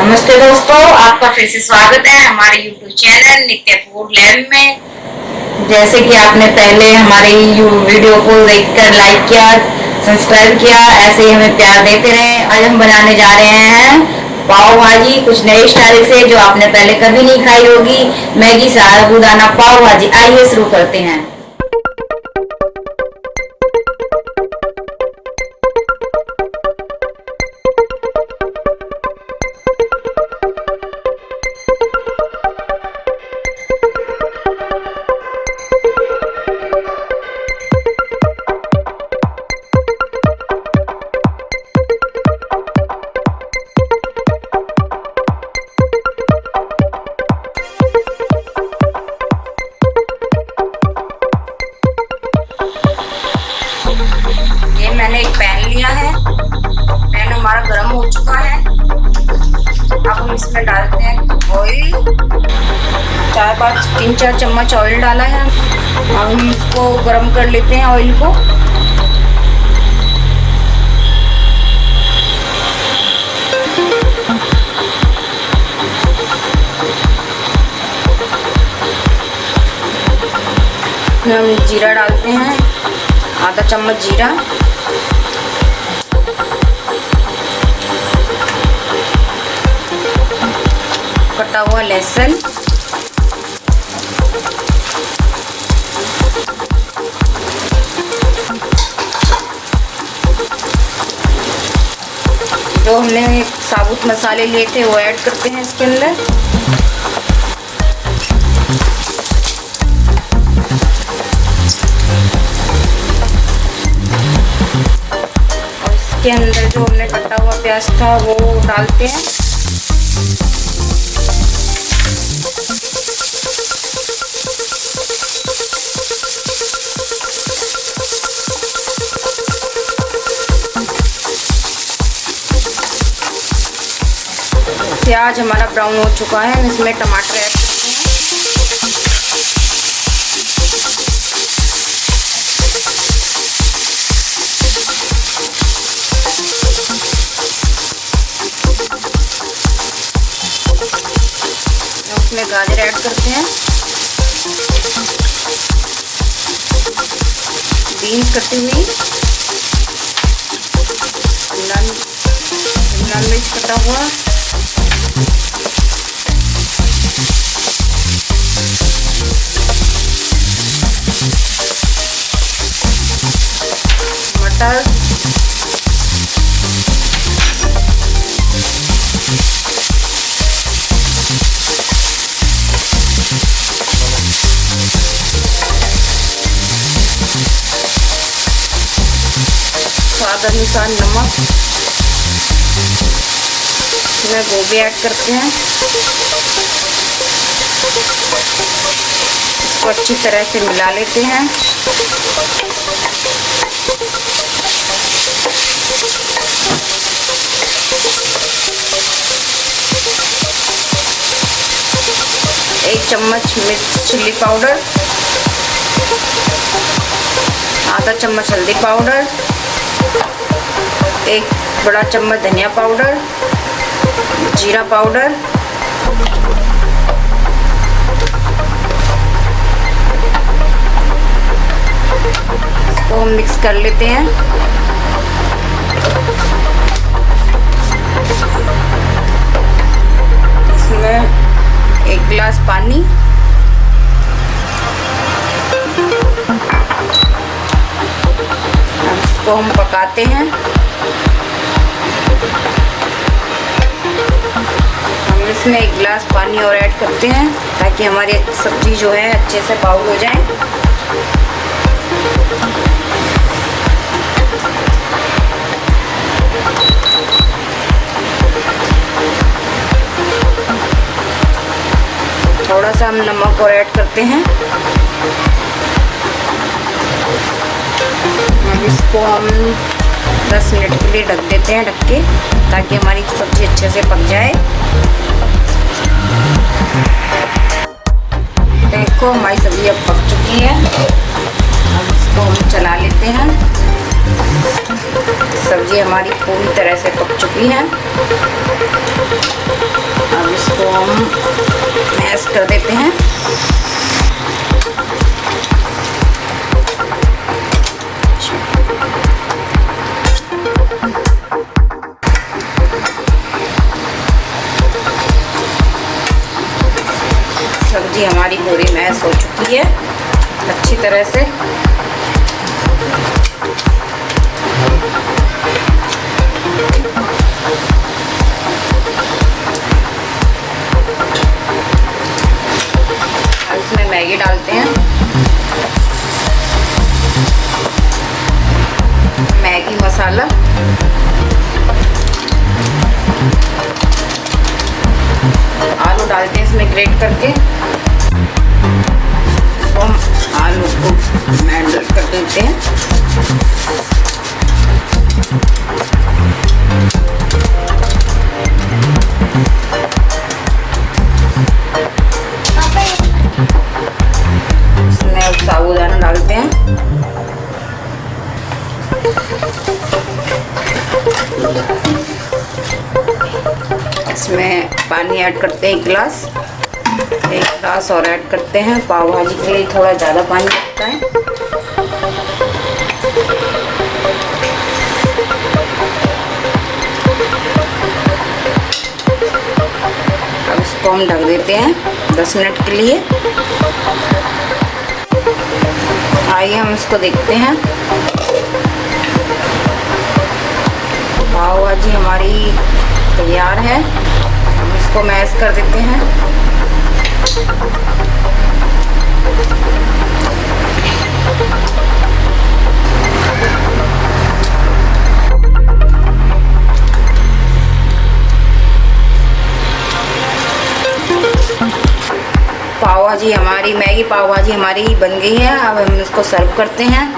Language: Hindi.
नमस्ते दोस्तों, आपका फिर से स्वागत है हमारे YouTube चैनल नित्य फूड लैब में। जैसे कि आपने पहले हमारे वीडियो को देखकर लाइक किया, सब्सक्राइब किया, ऐसे ही हमें प्यार देते रहें। आज हम बनाने जा रहे हैं पाव भाजी, कुछ नए स्टाइल से जो आपने पहले कभी नहीं खाई होगी। मैगी साबूदाना पाव भाजी। आइए शुरू करते हैं। मैंने एक पैन लिया है। पैन हमारा गर्म हो चुका है। अब हम इसमें डालते हैं ऑयल। 3-4 चम्मच ऑयल डाला है। अब हम इसको गर्म कर लेते हैं ऑयल को। फिर हम जीरा डालते हैं, आधा चम्मच जीरा। कटा हुआ लहसुन, जो हमने साबुत मसाले लिए थे वो ऐड करते हैं इसके अंदर। और इसके अंदर जो हमने कटा हुआ प्याज था वो डालते हैं। प्याज हमारा ब्राउन हो चुका है। इसमें टमाटर ऐड करते हैं। उसमें गाजर ऐड करते हैं, बीन्स कटी हुई, शिमला मिर्च कटा हुआ, मटर, स्वाद अनुसार नमक। इसमें गोभी ऐड करते हैं। इसको अच्छी तरह से मिला लेते हैं। एक चम्मच मिर्च चिल्ली पाउडर, आधा चम्मच हल्दी पाउडर, एक बड़ा चम्मच धनिया पाउडर, जीरा पाउडर, इसको मिक्स कर लेते हैं। इसमें 1 गिलास पानी, इसको हम पकाते हैं। हम इसमें 1 गिलास पानी और ऐड करते हैं ताकि हमारी सब्जी जो है अच्छे से बाउल हो जाए। थोड़ा सा हम नमक और ऐड करते हैं। अब इसको हम 10 मिनट के लिए ढक देते हैं, ढक के, ताकि हमारी सब्जी अच्छे से पक जाए। देखो हमारी सब्जी अब पक चुकी है। अब इसको हम चला लेते हैं। सब्जी हमारी पूरी तरह से पक चुकी है। इसको हम मैश कर देते हैं। सब्जी हमारी पूरी मैश हो चुकी है अच्छी तरह से। इसमें मैगी डालते हैं। मैगी मसाला, आलू डालते हैं इसमें ग्रेट करके। तो हम आलू को मैरिनेट कर देते हैं। इसमें साबूदाना डालते हैं। इसमें पानी ऐड करते हैं 1 गिलास और ऐड करते हैं। पाव भाजी के लिए थोड़ा ज़्यादा पानी लगता है। अब इसको हम ढक देते हैं 10 मिनट के लिए। आइए हम इसको देखते हैं। पाव भाजी हमारी तैयार है। हम इसको मैश कर देते हैं। पाव भाजी हमारी मैगी पाव भाजी हमारी बन गई है। अब हम इसको सर्व करते हैं।